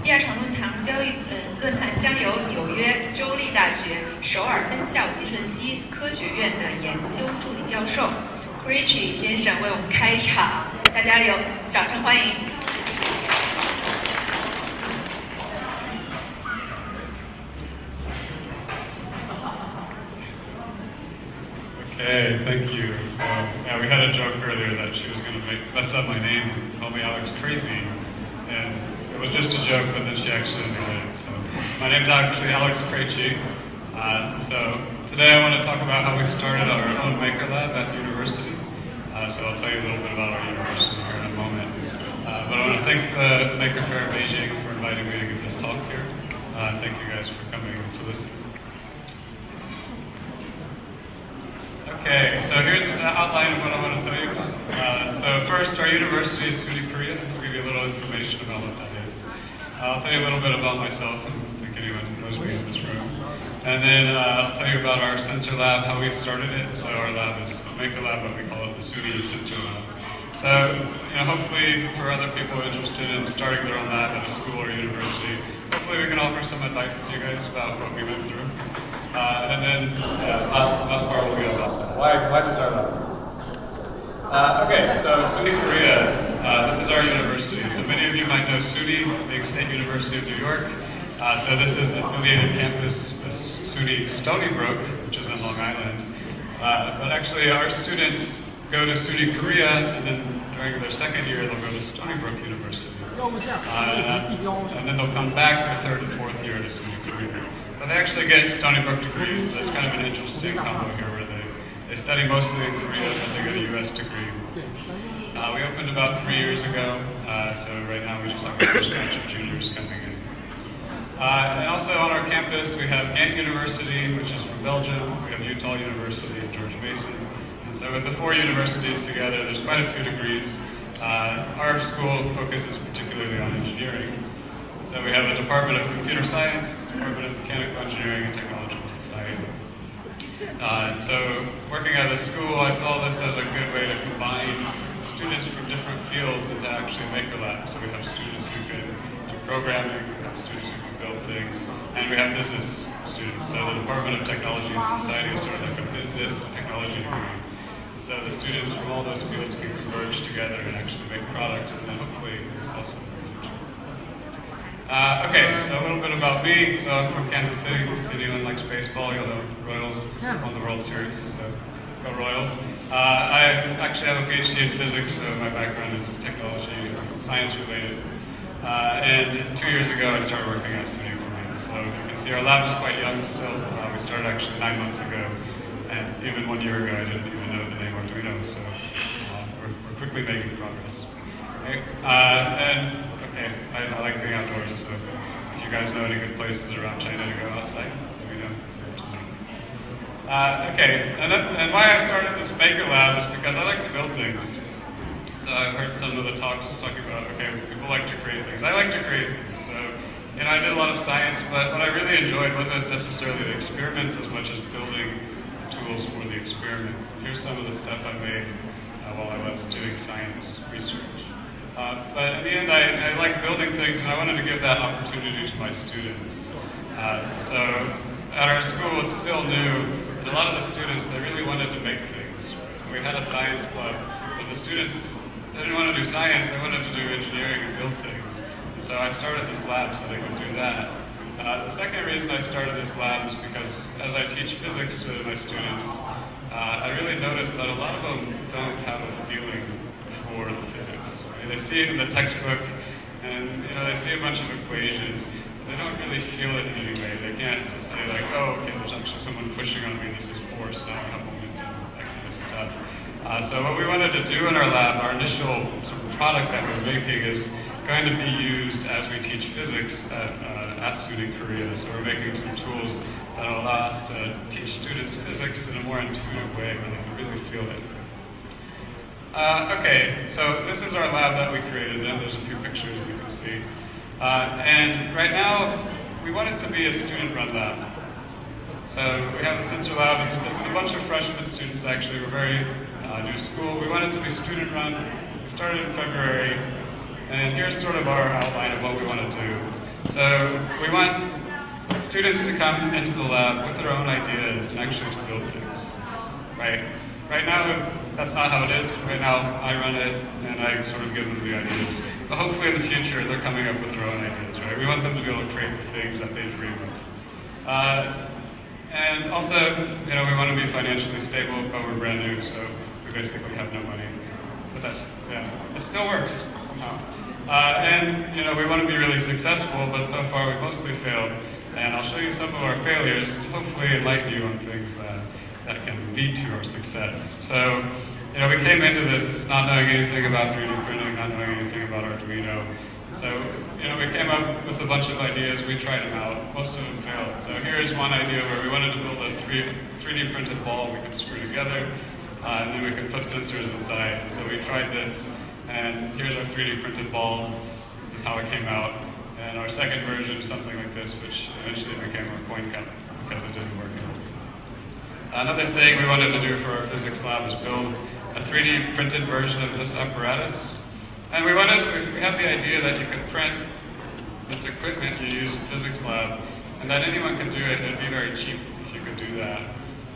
第二场论坛将由纽约州立大学首尔分校计算机科学院的研究助理教授 Krejci 先生为我们开场，大家有掌声欢迎。Okay, thank you. So, yeah, we had a joke earlier that she was going to mess up my name and call me Alex Crazy, and it was just a joke, but then she actually admitted it. So, my name's actually Alex Krejci. So, today I want to talk about how we started our own Maker Lab at university. So, I'll tell you a little bit about our university here in a moment. But I want to thank the Maker Faire Beijing for inviting me to give this talk here. Thank you guys for coming to listen. Okay, so here's the outline of what I want to tell you about. So first, our university is SUNY Korea. I'll give you a little information about what that is. I'll tell you a little bit about myself. I don't think anyone knows me in this room. And then I'll tell you about our sensor lab, how we started it. So our lab is the Maker Lab, but we call it the SUNY Sensor Lab. So, hopefully for other people interested in starting their own lab at a school or university, hopefully we can offer some advice to you guys about what we went through. And then last part will be about that. Why to start lab? Okay, so SUNY Korea, this is our university. So many of you might know SUNY, Big State University of New York. So this is an affiliated campus, SUNY Stony Brook, which is in Long Island. But actually our students go to SUNY Korea, and then during their second year they'll go to Stony Brook University. And then they'll come back their third and fourth year to SUNY Korea. But they actually get Stony Brook degrees. That's kind of an interesting combo here where they study mostly in Korea, but they get a US degree. We opened about 3 years ago, so right now we just have the first batch of juniors coming in. And also on our campus we have Ghent University, which is from Belgium. We have Utah University and George Mason. And so with the 4 universities together, there's quite a few degrees. Our school focuses particularly on engineering. So we have a Department of Computer Science, Department of Mechanical Engineering and Technology and Society. So working at a school, I saw this as a good way to combine students from different fields into actually Maker Lab. So we have students who can do programming, we have students who can build things, and we have business students. So the Department of Technology and Society is sort of like a business technology degree. So the students from all those fields can converge together and actually make products, and then hopefully sell some. Okay, so a little bit about me. So I'm from Kansas City. If anyone likes baseball, you'll know Royals won the World Series, so go Royals. I actually have a PhD in physics, so my background is technology, science related. And 2 years ago I started working at SUNY Korea. So you can see our lab is quite young still. We started actually 9 months ago, and even 1 year ago I didn't even know the name Arduino, so we're quickly making progress. Okay. Okay, I like being outdoors, so if you guys know any good places around China to go outside, let me know. Okay, and why I started this Maker Lab is because I like to build things. So I've heard some of the talks talking about, okay, people like to create things. I like to create things, so I did a lot of science, but what I really enjoyed wasn't necessarily the experiments as much as building tools for the experiments. Here's some of the stuff I made while I was doing science research. But in the end, I like building things, and I wanted to give that opportunity to my students. So at our school, it's still new, but a lot of the students, they really wanted to make things. So we had a science club, but the students, they didn't want to do science, they wanted to do engineering and build things. And so I started this lab so they could do that. The second reason I started this lab is because as I teach physics to my students, I really noticed that a lot of them don't have a feeling for the physics. They see it in the textbook, and they see a bunch of equations. They don't really feel it in any way. They can't say like, oh, okay, there's actually someone pushing on me. This is force. Now I have momentum. That kind of stuff. So what we wanted to do in our lab, our initial sort of product that we're making is going to be used as we teach physics at SUNY Korea. So we're making some tools that will allow us to teach students physics in a more intuitive way where they can really feel it. Okay, so this is our lab that we created, and there's a few pictures you can see. And right now, we want it to be a student-run lab. So we have a sensor lab, it's a bunch of freshman students actually, we're very new school. We want it to be student-run. We started in February, and here's sort of our outline of what we want to do. So we want students to come into the lab with their own ideas and actually to build things, right? Right now, that's not how it is. Right now, I run it and I sort of give them the ideas. But hopefully in the future, they're coming up with their own ideas, right? We want them to be able to create the things that they dream of. And also, we want to be financially stable, but we're brand new, so we basically have no money. But it still works somehow. And we want to be really successful, but so far we've mostly failed. And I'll show you some of our failures, and hopefully enlighten you on things that can lead to our success. So, we came into this not knowing anything about 3D printing, not knowing anything about Arduino. So, we came up with a bunch of ideas, we tried them out, most of them failed. So here's one idea where we wanted to build a 3D printed ball we could screw together, and then we could put sensors inside. So we tried this, and here's our 3D printed ball. This is how it came out. And our second version is something like this, which eventually became our coin cup because it didn't work out. Another thing we wanted to do for our physics lab is build a 3D printed version of this apparatus. And we had the idea that you could print this equipment you use in physics lab, and that anyone could do it. It'd be very cheap if you could do that.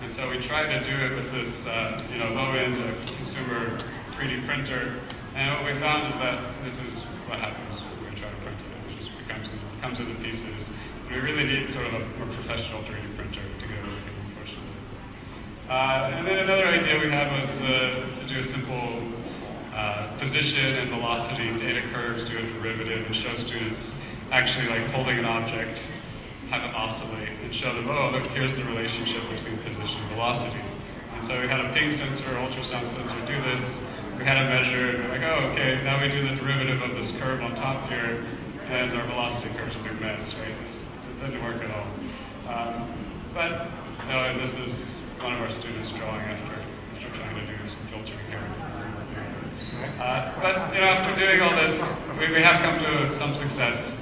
And so we tried to do it with this, low-end consumer 3D printer. And what we found is that this is what happens when we try to print it. It just comes into pieces. And we really need sort of a more professional 3D printer to get it working, unfortunately. And then another idea we had was to do a simple position and velocity data curves, do a derivative, and show students actually like holding an object, have it oscillate, and show them, oh, look, here's the relationship between position and velocity. And so we had a ping sensor, ultrasound sensor do this. We had it measured. We're like, oh, okay, now we do the derivative of this curve on top here, and our velocity curve's a big mess, right? It didn't work at all. But this is one of our students drawing after trying to do some filtering here. But after doing all this, we have come to some success.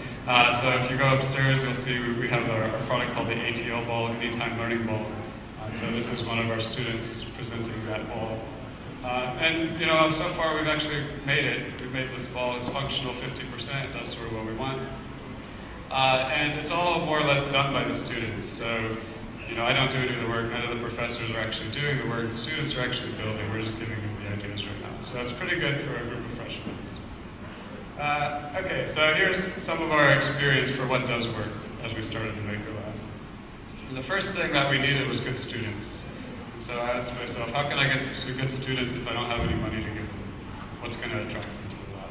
So if you go upstairs, you'll see we have our product called the ATL ball, Anytime Learning Ball. So this is one of our students presenting that ball. And so far we've actually made it. We've made this ball. It's functional 50%. That's sort of what we want. And it's all more or less done by the students. So I don't do any of the work. None of the professors are actually doing the work. The students are actually building. We're just giving them the ideas right now. So it's pretty good for a group of freshmen. Okay, so here's some of our experience for what does work as we started the Maker Lab. And the first thing that we needed was good students. So I asked myself, how can I get good students if I don't have any money to give them? What's going to attract them to the lab?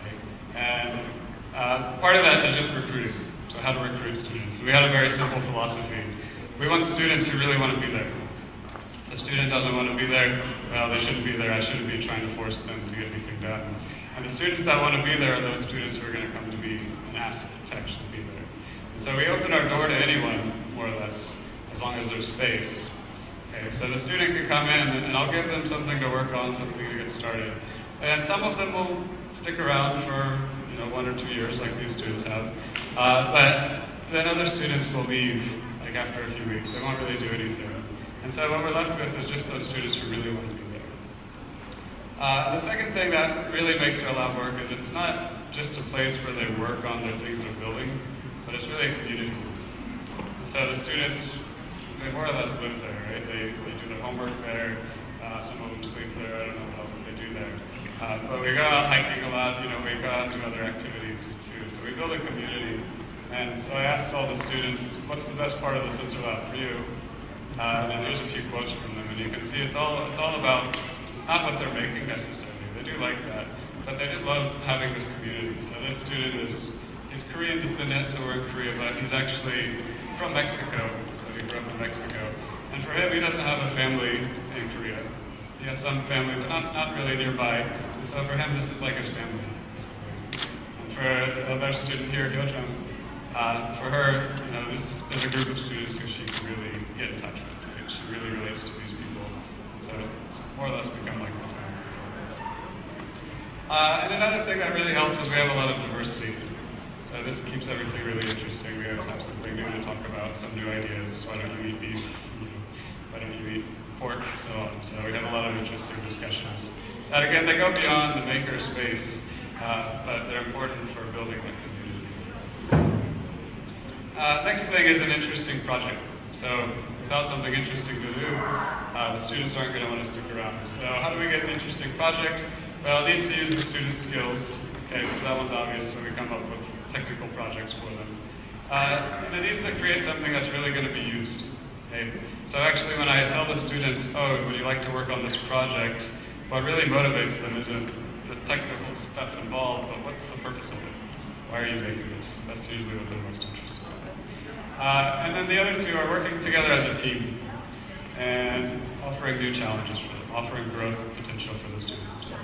Okay. And part of that is just recruiting. So how to recruit students. We had a very simple philosophy. We want students who really want to be there. If the student doesn't want to be there, well, they shouldn't be there. I shouldn't be trying to force them to get anything done. And the students that want to be there are those students who are going to come to be an asset to actually be there. And so we open our door to anyone, more or less, as long as there's space. Okay, so the student can come in and I'll give them something to work on, something to get started. And some of them will stick around for 1 or 2 years, like these students have. But then other students will leave, like after a few weeks. They won't really do anything. And so what we're left with is just those students who really want to be there. The second thing that really makes our lab work is it's not just a place where they work on their things they're building, but it's really a community. And so the students, they more or less live there, right? They do their homework there. Some of them sleep there. I don't know what else they do there. But we go out hiking a lot. We go out and do other activities too. So we build a community. And so I asked all the students, what's the best part of the Sensor Lab for you? And there's a few quotes from them, and you can see it's all about not what they're making necessarily. They do like that, but they just love having this community. So this student he's Korean descendant, so we're in Korea, but he's actually from Mexico, so he grew up in Mexico. And for him, he doesn't have a family in Korea. He has some family, but not really nearby. And so for him, this is like his family, basically. And for another student here, Hyojung, for her, there's a group of students who she can really get in touch with. Right? She really relates to these people. So it's more or less become like a family. And another thing that really helps is we have a lot of diversity. So this keeps everything really interesting. We always have something new to talk about, some new ideas. Why don't you eat beef? Why don't you eat pork? And so on. So we have a lot of interesting discussions. And again, they go beyond the maker space, but they're important for building the community. Next thing is an interesting project. So without something interesting to do, the students aren't going to want to stick around. So how do we get an interesting project? Well, it needs to use the students' skills. Okay, so that one's obvious, so we come up with technical projects for them. And it needs to create something that's really going to be used. Okay? So actually when I tell the students, oh, would you like to work on this project, what really motivates them isn't the technical stuff involved, but what's the purpose of it? Why are you making this? That's usually what they're most interested in. And then the other two are working together as a team and offering new challenges for them, offering growth potential for the student himself.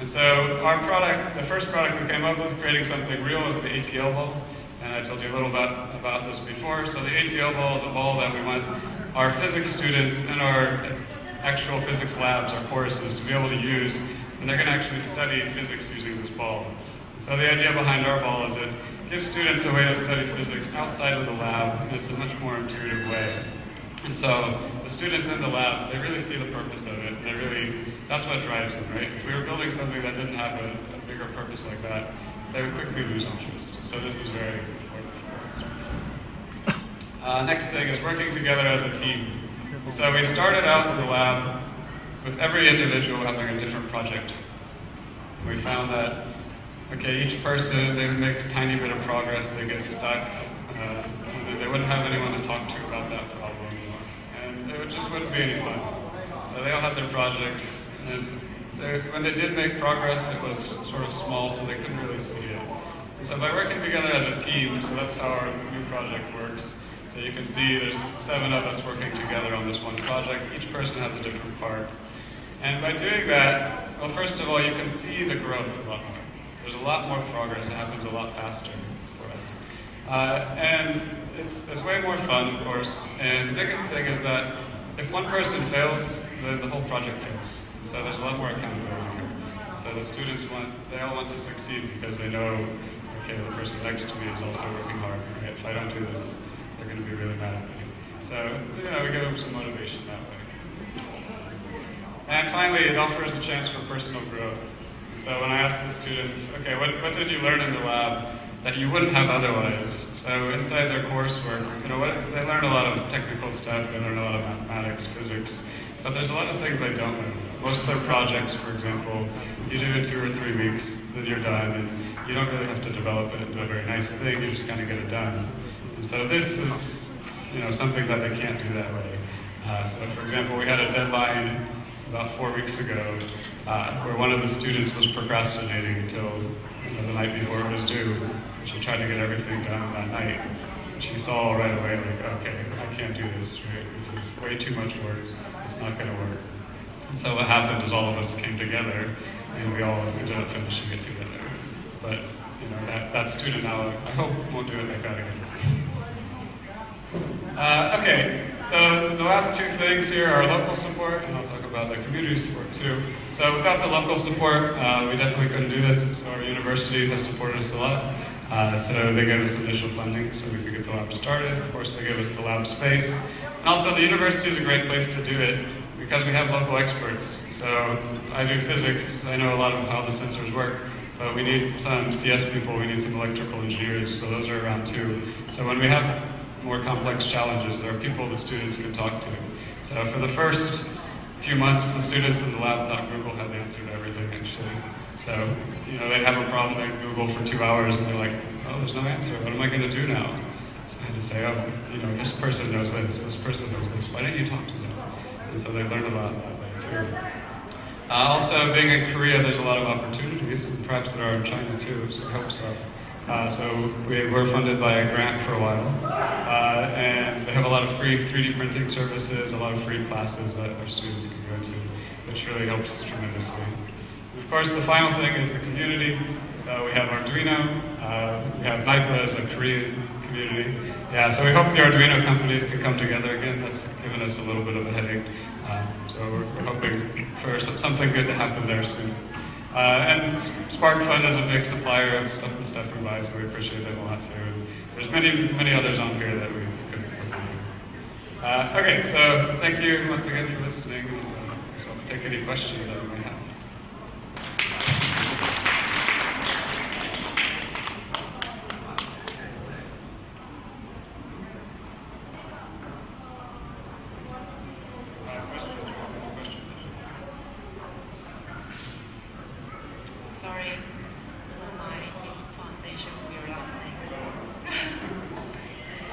And so our product, the first product we came up with, creating something real, is the ATL ball. And I told you a little bit about this before. So the ATL ball is a ball that we want our physics students in our actual physics labs, our courses, to be able to use, and they're going to actually study physics using this ball. So the idea behind our ball is it gives students a way to study physics outside of the lab, and it's a much more intuitive way. And so the students in the lab, they really see the purpose of it. That's what drives them, right? If we were building something that didn't have a bigger purpose like that, they would quickly lose interest. So this is very important for us. Next thing is working together as a team. So we started out in the lab with every individual having a different project. We found that, okay, each person, they would make a tiny bit of progress, they get stuck, they wouldn't have anyone to talk to about that problem, and it just wouldn't be any fun. So they all had their projects, and when they did make progress, it was sort of small, so they couldn't really see it. And so by working together as a team, so that's how our new project works. So you can see there's 7 of us working together on this one project. Each person has a different part. And by doing that, well, first of all, you can see the growth a lot more. There's a lot more progress. It happens a lot faster for us. And it's way more fun, of course. And the biggest thing is that if one person fails, the whole project fails. So there's a lot more accountability here. So the students they all want to succeed because they know, okay, the person next to me is also working hard. Right? If I don't do this, they're going to be really mad at me. So, we give them some motivation that way. And finally, it offers a chance for personal growth. So when I ask the students, okay, what did you learn in the lab that you wouldn't have otherwise? So inside their coursework, they learn a lot of technical stuff, they learn a lot of mathematics, physics, but there's a lot of things they don't learn. Most of their projects, for example, you do in 2 or 3 weeks, then you're done, and you don't really have to develop it into a very nice thing, you just kind of get it done. And so this is, something that they can't do that way. So for example, we had a deadline about 4 weeks ago where one of the students was procrastinating until the night before it was due. She tried to get everything done that night. She saw right away, okay, I can't do this, right? This is way too much work. It's not going to work. And so what happened is all of us came together, and we all ended up finishing it together. But that student now, I hope, won't do it like that again. Okay, so the last 2 things here are local support, and I'll talk about the community support too. So without the local support, we definitely couldn't do this. So our university has supported us a lot. So they gave us initial funding so we could get the lab started. Of course, they gave us the lab space. And also the university is a great place to do it because we have local experts. So I do physics, I know a lot of how the sensors work, but we need some CS people, we need some electrical engineers, so those are around too. So when we have more complex challenges, there are people the students can talk to. So for the first few months, the students in the lab thought Google had the answer to everything, actually. So, they'd have a problem, they'd Google for 2 hours, and they're like, oh, there's no answer, what am I going to do now? So I had to say, oh, this person knows this person knows this, why don't you talk to them? And so they learned a lot that way, too. Also, being in Korea, there's a lot of opportunities, and perhaps there are in China, too, so I hope so. So we were funded by a grant for a while, and they have a lot of free 3D printing services, a lot of free classes that our students can go to, which really helps tremendously. And of course, the final thing is the community. So we have Arduino, we have NIPA as a Korean community. Yeah, so we hope the Arduino companies can come together again. That's given us a little bit of a headache. So we're hoping for something good to happen there soon. And SparkFund is a big supplier of stuff we buy, so we appreciate them a lot too. And there's many others on here that we couldn't do. Okay, so thank you once again for listening. So I'll take any questions that we may have.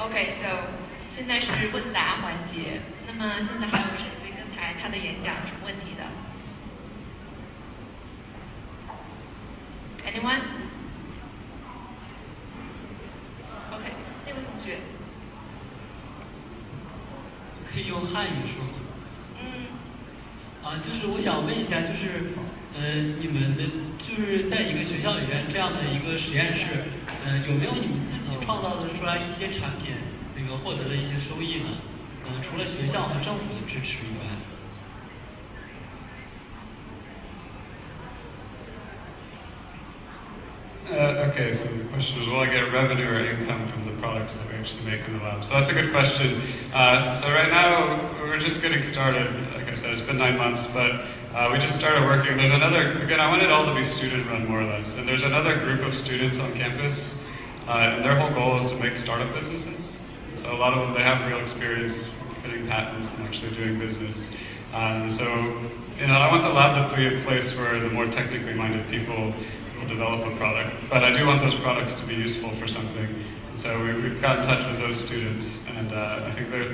Okay, so 现在是问答环节。那么现在还有谁对刚才他的演讲有什么问题的 ？Anyone? OK， 那位同学。可以用汉语说吗？就是我想问一下，就是你们的就是在一个学校里边这样的一个实验室，有没有你们自己创造的出来一些产品，那个获得了一些收益呢？除了学校和政府的支持以外。Okay, so the question is, will I get revenue or income from the products that we actually make in the lab? So that's a good question. So right now, we're just getting started. Like I said, it's been 9 months, but we just started working. There's another, again, I want it all to be student-run more or less. And there's another group of students on campus, and their whole goal is to make startup businesses. So a lot of them, they have real experience getting patents and actually doing business. So, I want the lab to be a place where the more technically minded people will develop a product, but I do want those products to be useful for something. So we've got in touch with those students, and I think they're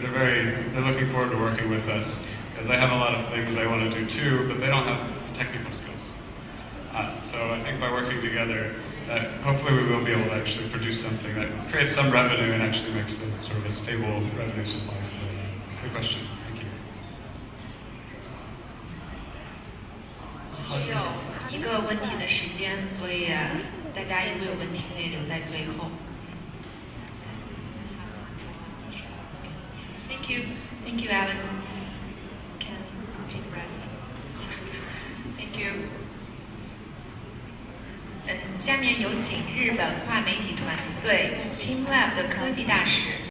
looking forward to working with us because they have a lot of things they want to do too, but they don't have the technical skills. So I think by working together, hopefully we will be able to actually produce something that creates some revenue and actually makes a sort of a stable revenue supply. Good question. Thank you. 只有一个问题的时间，所以大家如果有问题可以留在最后。Thank you, thank you, Alex. Can take a rest. Thank you. 下面有请日本跨媒体团队 Team Lab 的科技大使。